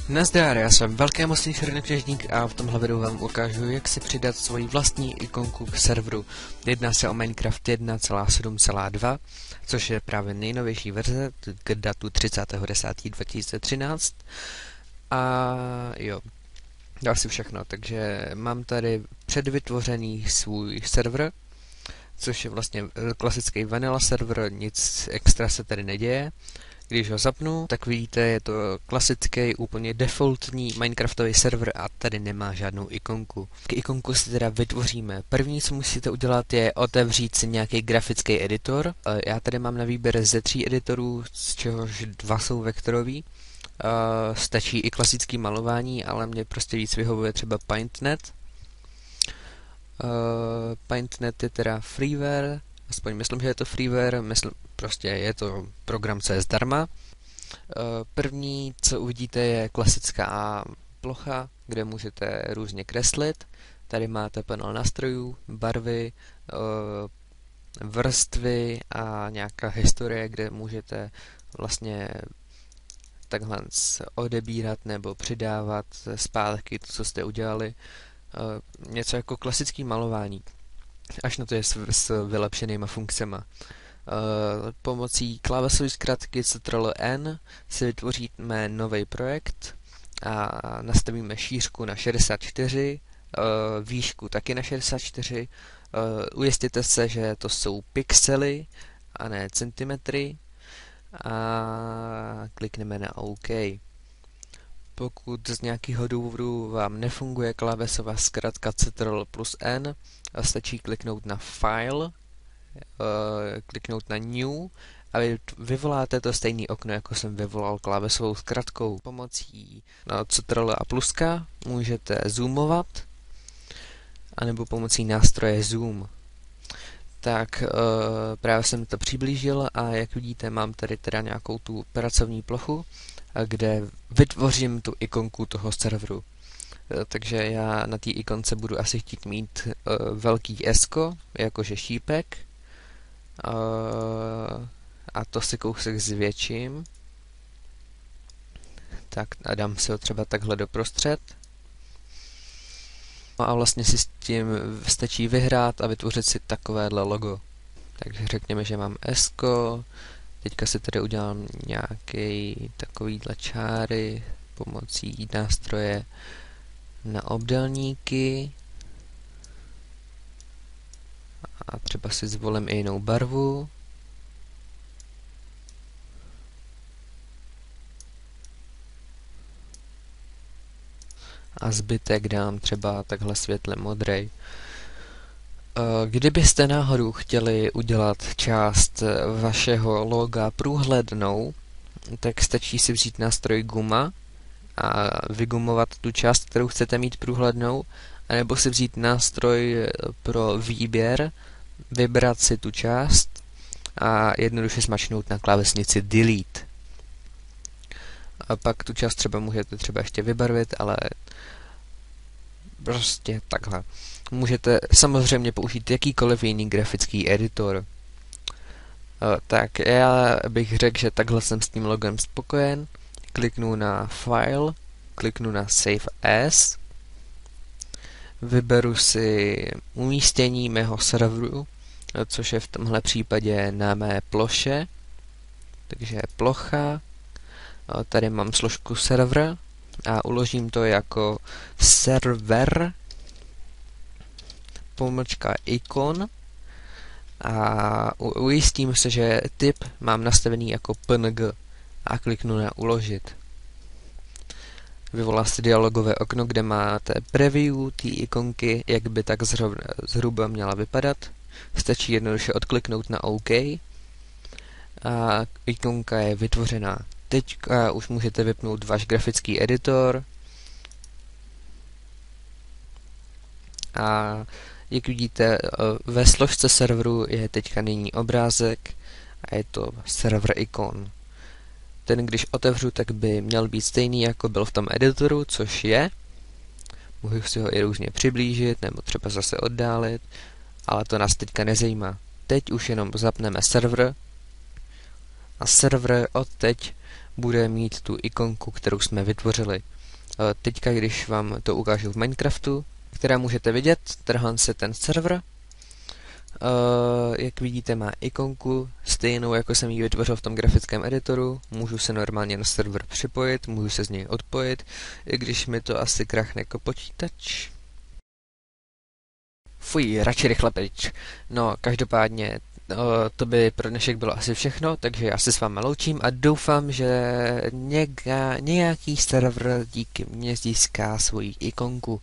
Nazdar, já jsem velký mocný černokněžník a v tomhle videu vám ukážu, jak si přidat svoji vlastní ikonku k serveru. Jedná se o Minecraft 1.7.2, což je právě nejnovější verze k datu 30.10.2013. A jo, dá si všechno, takže mám tady předvytvořený svůj server, což je vlastně klasický vanilla server, nic extra se tady neděje. Když ho zapnu, tak vidíte, je to klasický, úplně defaultní Minecraftový server a tady nemá žádnou ikonku. K ikonku si teda vytvoříme. První, co musíte udělat, je otevřít si nějaký grafický editor. Já tady mám na výběr ze 3 editorů, z čehož 2 jsou vektorový. Stačí i klasický malování, ale mě prostě víc vyhovuje třeba PaintNet. PaintNet je teda freeware, aspoň myslím, že je to freeware, prostě je to program, co je zdarma. První, co uvidíte, je klasická plocha, kde můžete různě kreslit. Tady máte panel nástrojů, barvy, vrstvy a nějaká historie, kde můžete vlastně takhle odebírat nebo přidávat zpátky to, co jste udělali. Něco jako klasický malování, až na to je s vylepšenýma funkcemi. Pomocí klávesové zkratky Ctrl+N si vytvoříme nový projekt a nastavíme šířku na 64, výšku taky na 64. Ujistěte se, že to jsou pixely a ne centimetry a klikneme na OK. Pokud z nějakého důvodu vám nefunguje klávesová zkratka Ctrl+N, stačí kliknout na File, kliknout na New a vyvoláte to stejné okno, jako jsem vyvolal klávesovou zkratkou. Pomocí Ctrl a pluska můžete zoomovat, anebo pomocí nástroje Zoom. Tak právě jsem to přiblížil a jak vidíte, mám tady teda nějakou tu pracovní plochu, kde vytvořím tu ikonku toho serveru. Takže já na té ikonce budu asi chtít mít velký S-ko, jakože šípek, a to si kousek zvětším. Tak a dám si ho třeba takhle doprostřed. A vlastně si s tím stačí vyhrát a vytvořit si takovéhle logo. Takže řekněme, že mám S-ko. Teďka si tady udělám nějaký takovýhle čáry pomocí nástroje na obdélníky. A třeba si zvolím i jinou barvu. A zbytek dám třeba takhle světle modrej. Kdybyste náhodou chtěli udělat část vašeho loga průhlednou, tak stačí si vzít nástroj guma a vygumovat tu část, kterou chcete mít průhlednou, anebo si vzít nástroj pro výběr, vybrat si tu část a jednoduše smačknout na klávesnici Delete. A pak tu část třeba můžete třeba ještě vybarvit, ale prostě takhle. Můžete samozřejmě použít jakýkoliv jiný grafický editor. Tak já bych řekl, že takhle jsem s tím logem spokojen. Kliknu na File, kliknu na Save As, vyberu si umístění mého serveru, což je v tomhle případě na mé ploše. Takže plocha, tady mám složku server a uložím to jako server _icon a ujistím se, že typ mám nastavený jako PNG a kliknu na uložit. Vyvolá se dialogové okno, kde máte preview té ikonky, jak by tak zhruba měla vypadat. Stačí jednoduše odkliknout na OK a ikonka je vytvořená. Teď už můžete vypnout váš grafický editor a jak vidíte, ve složce serveru je teďka nyní obrázek a je to server icon. Ten, když otevřu, tak by měl být stejný, jako byl v tom editoru, což je. Můžu si ho i různě přiblížit, nebo třeba zase oddálit, ale to nás teďka nezajímá. Teď už jenom zapneme server a server od teď bude mít tu ikonku, kterou jsme vytvořili. Teďka, když vám to ukážu v Minecraftu, která můžete vidět, trhám se ten server. Jak vidíte, má ikonku stejnou, jako jsem ji vytvořil v tom grafickém editoru. Můžu se normálně na server připojit, můžu se z něj odpojit, i když mi to asi krachne jako počítač. Fuj, radši rychle pryč. No, každopádně to by pro dnešek bylo asi všechno, takže já se s vámi loučím a doufám, že nějaký server díky mně získá svoji ikonku.